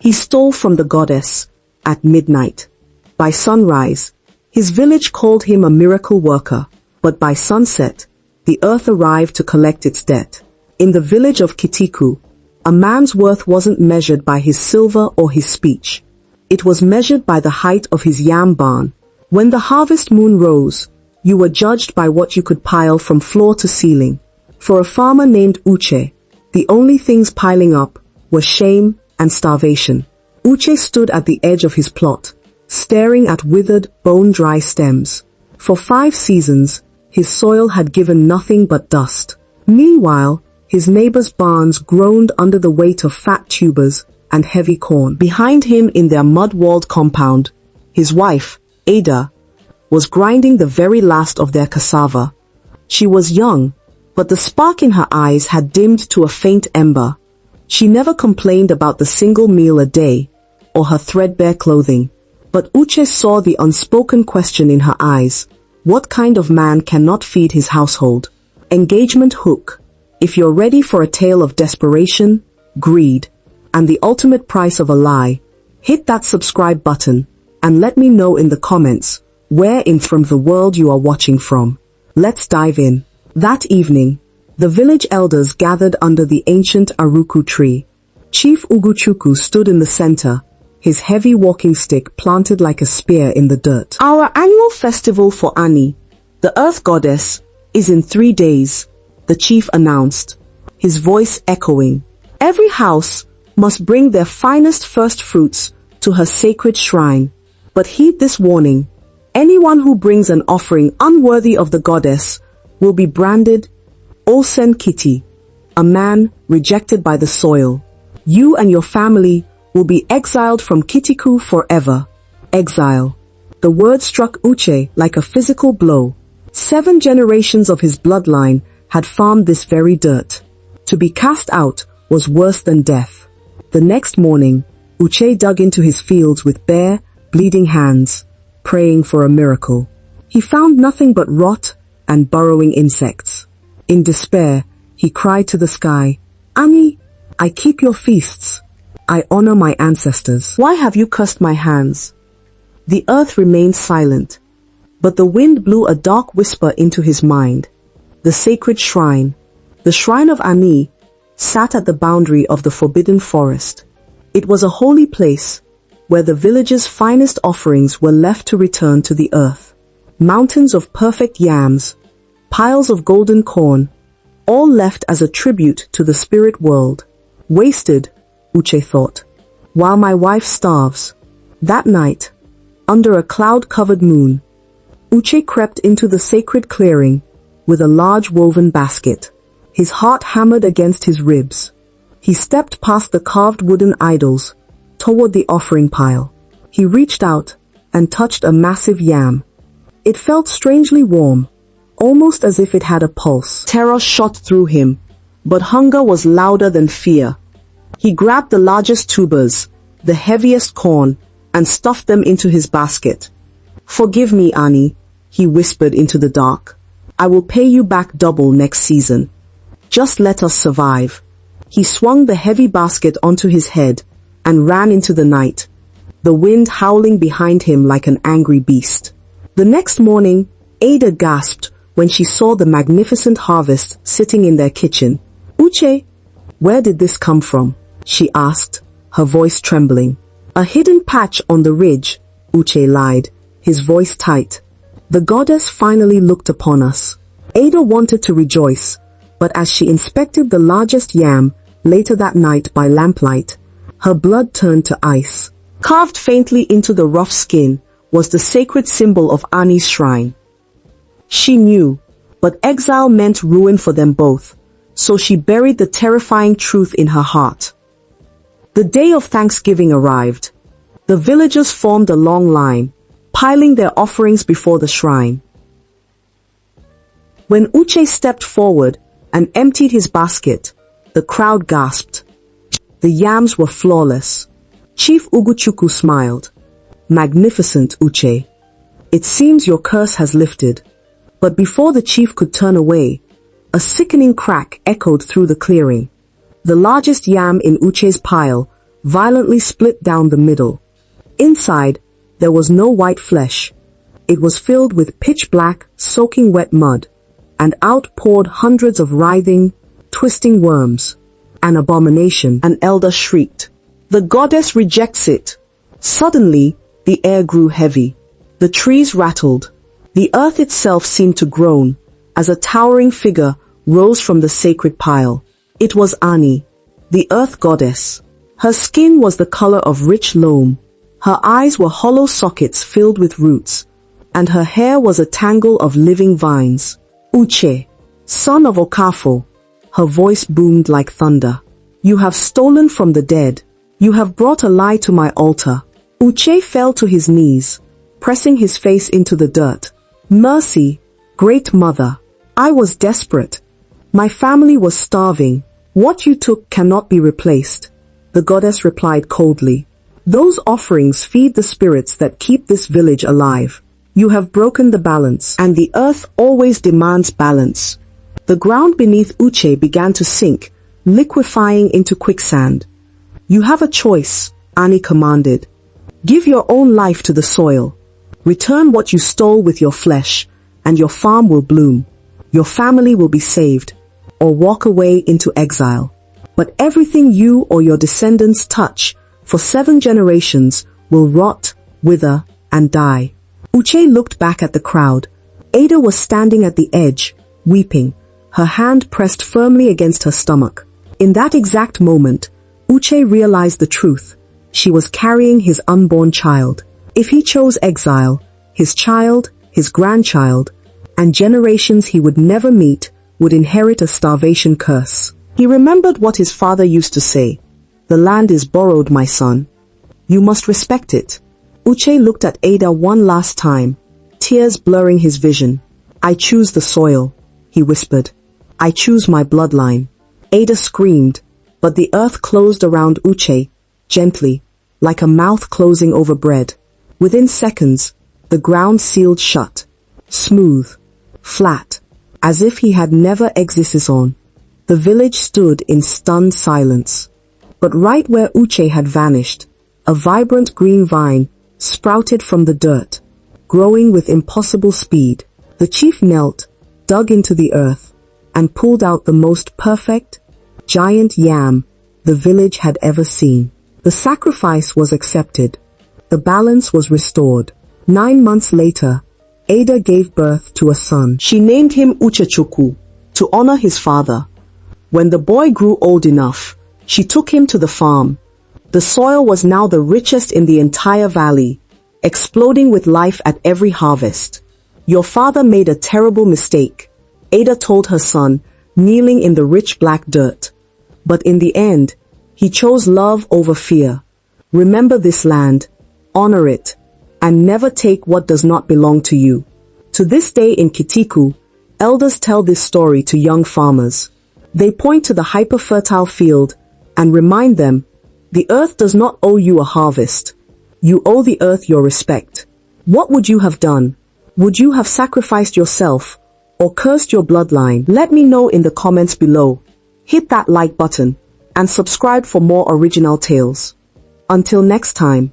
He stole from the goddess at midnight. By sunrise, his village called him a miracle worker, but by sunset, the earth arrived to collect its debt. In the village of Kitiku, a man's worth wasn't measured by his silver or his speech. It was measured by the height of his yam barn. When the harvest moon rose, you were judged by what you could pile from floor to ceiling. For a farmer named Uche, the only things piling up were shame and starvation. Uche stood at the edge of his plot, staring at withered, bone-dry stems. For 5 seasons, his soil had given nothing but dust. Meanwhile, his neighbors' barns groaned under the weight of fat tubers and heavy corn. Behind him in their mud-walled compound, his wife, Ada, was grinding the very last of their cassava. She was young, but the spark in her eyes had dimmed to a faint ember. She never complained about the single meal a day, or her threadbare clothing. But Uche saw the unspoken question in her eyes. What kind of man cannot feed his household? Engagement hook. If you're ready for a tale of desperation, greed, and the ultimate price of a lie, hit that subscribe button and let me know in the comments where in from the world you are watching from. Let's dive in. That evening, the village elders gathered under the ancient Aruku tree. Chief Uguchuku stood in the center, his heavy walking stick planted like a spear in the dirt. Our annual festival for Ani, the earth goddess, is in 3 days, the chief announced, his voice echoing. Every house must bring their finest first fruits to her sacred shrine. But heed this warning. Anyone who brings an offering unworthy of the goddess will be branded Osen Kiti, a man rejected by the soil. You and your family will be exiled from Kitiku forever. Exile. The word struck Uche like a physical blow. 7 generations of his bloodline had farmed this very dirt. To be cast out was worse than death. The next morning, Uche dug into his fields with bare, bleeding hands, praying for a miracle. He found nothing but rot and burrowing insects. In despair, he cried to the sky, Ani, I keep your feasts. I honor my ancestors. Why have you cursed my hands? The earth remained silent, but the wind blew a dark whisper into his mind. The sacred shrine, the shrine of Ani, sat at the boundary of the forbidden forest. It was a holy place, where the village's finest offerings were left to return to the earth. Mountains of perfect yams, piles of golden corn, all left as a tribute to the spirit world. Wasted, Uche thought, while my wife starves. That night, under a cloud-covered moon, Uche crept into the sacred clearing with a large woven basket. His heart hammered against his ribs. He stepped past the carved wooden idols toward the offering pile. He reached out and touched a massive yam. It felt strangely warm, almost as if it had a pulse. Terror shot through him, but hunger was louder than fear. He grabbed the largest tubers, the heaviest corn, and stuffed them into his basket. Forgive me, Ani, he whispered into the dark. I will pay you back double next season. Just let us survive. He swung the heavy basket onto his head and ran into the night, the wind howling behind him like an angry beast. The next morning, Ada gasped when she saw the magnificent harvest sitting in their kitchen. Uche, where did this come from? She asked, her voice trembling. A hidden patch on the ridge, Uche lied, his voice tight. The goddess finally looked upon us. Ada wanted to rejoice, but as she inspected the largest yam later that night by lamplight, her blood turned to ice. Carved faintly into the rough skin was the sacred symbol of Ani's shrine. She knew, but exile meant ruin for them both, so she buried the terrifying truth in her heart. The day of Thanksgiving arrived. The villagers formed a long line, piling their offerings before the shrine. When Uche stepped forward and emptied his basket, the crowd gasped. The yams were flawless. Chief Uguchuku smiled. Magnificent, Uche. It seems your curse has lifted. But before the chief could turn away, a sickening crack echoed through the clearing. The largest yam in Uche's pile violently split down the middle. Inside, there was no white flesh. It was filled with pitch-black, soaking wet mud, and out poured hundreds of writhing, twisting worms. An abomination, an elder shrieked. The goddess rejects it. Suddenly, the air grew heavy. The trees rattled. The earth itself seemed to groan, as a towering figure rose from the sacred pile. It was Ani, the earth goddess. Her skin was the color of rich loam. Her eyes were hollow sockets filled with roots, and her hair was a tangle of living vines. Uche, son of Okafo, her voice boomed like thunder. You have stolen from the dead. You have brought a lie to my altar. Uche fell to his knees, pressing his face into the dirt. Mercy, great mother. I was desperate. My family was starving. What you took cannot be replaced. The goddess replied coldly. Those offerings feed the spirits that keep this village alive. You have broken the balance, and the earth always demands balance. The ground beneath Uche began to sink, liquefying into quicksand. You have a choice, Ani commanded. Give your own life to the soil. Return what you stole with your flesh, and your farm will bloom. Your family will be saved, or walk away into exile. But everything you or your descendants touch for 7 generations will rot, wither, and die. Uche looked back at the crowd. Ada was standing at the edge, weeping, her hand pressed firmly against her stomach. In that exact moment, Uche realized the truth. She was carrying his unborn child. If he chose exile, his child, his grandchild, and generations he would never meet would inherit a starvation curse. He remembered what his father used to say. The land is borrowed, my son. You must respect it. Uche looked at Ada one last time, tears blurring his vision. I choose the soil, he whispered. I choose my bloodline. Ada screamed, but the earth closed around Uche, gently, like a mouth closing over bread. Within seconds, the ground sealed shut, smooth, flat, as if he had never existed on. The village stood in stunned silence. But right where Uche had vanished, a vibrant green vine sprouted from the dirt, growing with impossible speed. The chief knelt, dug into the earth, and pulled out the most perfect, giant yam the village had ever seen. The sacrifice was accepted. The balance was restored. 9 months later, Ada gave birth to a son. She named him Uche to honor his father. When the boy grew old enough, she took him to the farm. The soil was now the richest in the entire valley, exploding with life at every harvest. Your father made a terrible mistake, Ada told her son, kneeling in the rich black dirt. But in the end, he chose love over fear. Remember this land, honor it, and never take what does not belong to you. To this day in Kitiku, elders tell this story to young farmers. They point to the hyper-fertile field and remind them, the earth does not owe you a harvest. You owe the earth your respect. What would you have done? Would you have sacrificed yourself or cursed your bloodline? Let me know in the comments below. Hit that like button and subscribe for more original tales. Until next time.